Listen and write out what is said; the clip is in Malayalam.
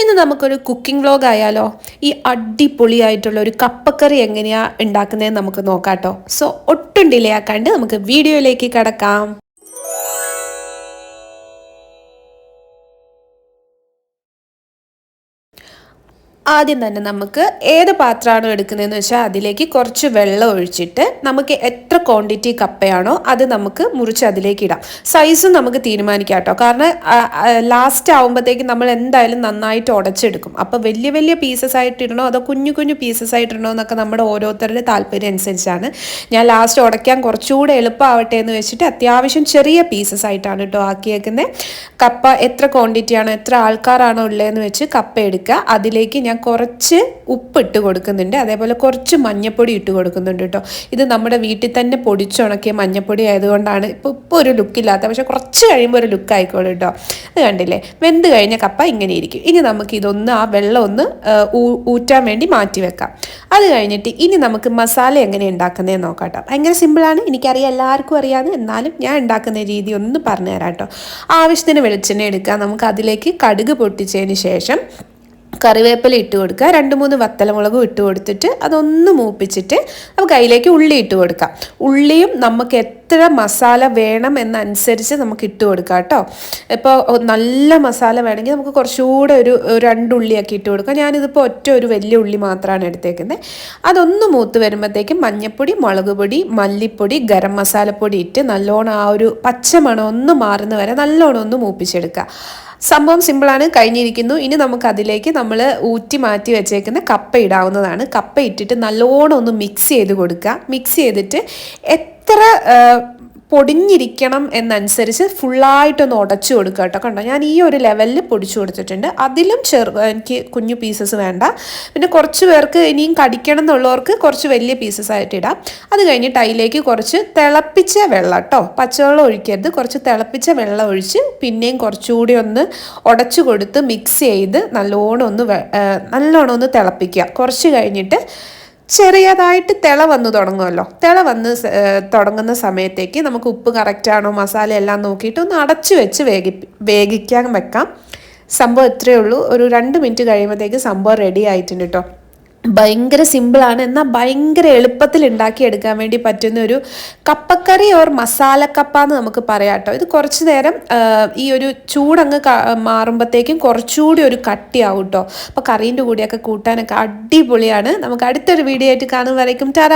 ഇന്ന് നമുക്കൊരു കുക്കിംഗ് വ്ലോഗ് ആയാലോ? ഈ അടിപൊളിയായിട്ടുള്ള ഒരു കപ്പക്കറി എങ്ങനെയാ ഉണ്ടാക്കുന്നതെന്ന് നമുക്ക് നോക്കാട്ടോ. സോ ഒട്ടും ഡിലേ ആക്കാണ്ട് നമുക്ക് വീഡിയോയിലേക്ക് കടക്കാം. ആദ്യം തന്നെ നമുക്ക് ഏത് പാത്രമാണോ എടുക്കുന്നതെന്ന് വെച്ചാൽ അതിലേക്ക് കുറച്ച് വെള്ളം ഒഴിച്ചിട്ട് നമുക്ക് എത്ര ക്വാണ്ടിറ്റി കപ്പയാണോ അത് നമുക്ക് മുറിച്ച് അതിലേക്ക് ഇടാം. സൈസും നമുക്ക് തീരുമാനിക്കാം കേട്ടോ. കാരണം ലാസ്റ്റ് ആകുമ്പോഴത്തേക്കും നമ്മൾ എന്തായാലും നന്നായിട്ട് ഉടച്ചെടുക്കും. അപ്പോൾ വലിയ വലിയ പീസസ് ആയിട്ട് ഇടണോ അതോ കുഞ്ഞു കുഞ്ഞു പീസസ് ആയിട്ട് ഇടണോ എന്നൊക്കെ നമ്മുടെ ഓരോരുത്തരുടെ താല്പര്യം അനുസരിച്ചാണ്. ഞാൻ ലാസ്റ്റ് ഉടയ്ക്കാൻ കുറച്ചുകൂടെ എളുപ്പമാവട്ടെ എന്ന് വെച്ചിട്ട് അത്യാവശ്യം ചെറിയ പീസസ് ആയിട്ടാണ് കേട്ടോ ആക്കിയേക്കുന്നത്. കപ്പ എത്ര ക്വാണ്ടിറ്റിയാണോ എത്ര ആൾക്കാരാണോ ഉള്ളതെന്ന് വെച്ച് കപ്പ എടുക്കുക. അതിലേക്ക് ഞാൻ കുറച്ച് ഉപ്പിട്ട് കൊടുക്കുന്നുണ്ട്, അതേപോലെ കുറച്ച് മഞ്ഞൾപ്പൊടി ഇട്ട് കൊടുക്കുന്നുണ്ട് കേട്ടോ. ഇത് നമ്മുടെ വീട്ടിൽ തന്നെ പൊടിച്ചുണക്കിയ മഞ്ഞൾപ്പൊടി ആയതുകൊണ്ടാണ് ഇപ്പോൾ ഒരു ലുക്കില്ലാത്ത, പക്ഷെ കുറച്ച് കഴിയുമ്പോൾ ഒരു ലുക്ക് ആയിക്കോളും കേട്ടോ. അത് കണ്ടില്ലേ, വെന്ത് കഴിഞ്ഞ കപ്പ ഇങ്ങനെ ഇരിക്കും. ഇനി നമുക്ക് ഇതൊന്ന് ആ വെള്ളം ഒന്ന് ഊറ്റാൻ വേണ്ടി മാറ്റി വെക്കാം. അത് കഴിഞ്ഞിട്ട് ഇനി നമുക്ക് മസാല എങ്ങനെ ഉണ്ടാക്കുന്നതെന്ന് നോക്കാം കേട്ടോ. ഭയങ്കര സിമ്പിളാണ്, എനിക്കറിയാം എല്ലാവർക്കും അറിയാമെന്ന്, എന്നാലും ഞാൻ ഉണ്ടാക്കുന്ന രീതി ഒന്ന് പറഞ്ഞു തരാം കേട്ടോ. ആവശ്യത്തിന് വെളിച്ചെണ്ണ എടുക്കുക. നമുക്ക് അതിലേക്ക് കടുക് പൊട്ടിച്ചതിന് ശേഷം കറിവേപ്പില ഇട്ട് കൊടുക്കുക. 2-3 വത്തലമുളകും ഇട്ട് കൊടുത്തിട്ട് അതൊന്ന് മൂപ്പിച്ചിട്ട് നമുക്ക് അതിലേക്ക് ഉള്ളി ഇട്ട് കൊടുക്കാം. ഉള്ളിയും നമുക്ക് എത്ര മസാല വേണം എന്നനുസരിച്ച് നമുക്ക് ഇട്ട് കൊടുക്കാം കേട്ടോ. ഇപ്പോൾ നല്ല മസാല വേണമെങ്കിൽ നമുക്ക് കുറച്ചുകൂടെ ഒരു 2 ഉള്ളിയൊക്കെ ഇട്ട് കൊടുക്കാം. ഞാനിതിപ്പോൾ ഒരു വലിയ ഉള്ളി മാത്രമാണ് എടുത്തേക്കുന്നത്. അതൊന്ന് മൂത്ത് വരുമ്പോഴത്തേക്കും മഞ്ഞൾപ്പൊടി, മുളക് പൊടി, മല്ലിപ്പൊടി, ഗരം മസാലപ്പൊടി ഇട്ട് നല്ലോണം ആ ഒരു പച്ചമണം ഒന്ന് മാറുന്ന വരെ നല്ലോണം ഒന്ന് മൂപ്പിച്ചെടുക്കുക. സംഭവം സിമ്പിളാണ്, കഴിഞ്ഞിരിക്കുന്നു. ഇനി നമുക്ക് അതിലേക്ക് നമ്മൾ ഊറ്റി മാറ്റി വെച്ചേക്കുന്ന കപ്പ ഇടാവുന്നതാണ്. കപ്പ ഇട്ടിട്ട് നല്ലോണം ഒന്ന് മിക്സ് ചെയ്ത് കൊടുക്കുക. മിക്സ് ചെയ്തിട്ട് എത്ര പൊടിഞ്ഞിരിക്കണം എന്നനുസരിച്ച് ഫുള്ളായിട്ടൊന്ന് ഉടച്ചു കൊടുക്കുക കേട്ടോ. കണ്ടോ, ഞാൻ ഈ ഒരു ലെവലിൽ പൊടിച്ചു കൊടുത്തിട്ടുണ്ട്. അതിലും എനിക്ക് കുഞ്ഞു പീസസ് വേണ്ട. പിന്നെ കുറച്ച് പേർക്ക് ഇനിയും കടിക്കണം എന്നുള്ളവർക്ക് കുറച്ച് വലിയ പീസസ് ആയിട്ട് ഇടാം. അത് കഴിഞ്ഞിട്ട് അതിലേക്ക് കുറച്ച് തിളപ്പിച്ച വെള്ളം കേട്ടോ, പച്ചവെള്ളം ഒഴിക്കരുത്, കുറച്ച് തിളപ്പിച്ച വെള്ളം ഒഴിച്ച് പിന്നെയും കുറച്ചുകൂടി ഒന്ന് ഉടച്ചു കൊടുത്ത് മിക്സ് ചെയ്ത് നല്ലോണം ഒന്ന് തിളപ്പിക്കുക. കുറച്ച് കഴിഞ്ഞിട്ട് ചെറിയതായിട്ട് തിള വന്ന് തുടങ്ങുമല്ലോ. തിള വന്ന് തുടങ്ങുന്ന സമയത്തേക്ക് നമുക്ക് ഉപ്പ് കറക്റ്റാണോ മസാല എല്ലാം നോക്കിയിട്ട് ഒന്ന് അടച്ചു വെച്ച് വേവിക്കാൻ വെക്കാം. സംഭവം ഇത്രയേ ഉള്ളൂ. ഒരു 2 മിനിറ്റ് കഴിയുമ്പോഴത്തേക്ക് സംഭവം റെഡി ആയിട്ടുണ്ട് കേട്ടോ. ഭയങ്കര സിമ്പിളാണ്, എന്നാൽ ഭയങ്കര എളുപ്പത്തിൽ ഉണ്ടാക്കിയെടുക്കാൻ വേണ്ടി പറ്റുന്ന ഒരു കപ്പക്കറി ഓർ മസാലക്കപ്പ എന്ന് നമുക്ക് പറയാം കേട്ടോ. ഇത് കുറച്ച് നേരം ഈ ഒരു ചൂടങ്ങ് മാറുമ്പോഴത്തേക്കും കുറച്ചുകൂടി ഒരു കട്ടിയാവും കേട്ടോ. അപ്പോൾ കറീൻ്റെ കൂടെയൊക്കെ കൂട്ടാനൊക്കെ അടിപൊളിയാണ്. നമുക്ക് അടുത്തൊരു വീഡിയോ ആയിട്ട് കാണുന്നവരേക്കും ടാറ്റാ.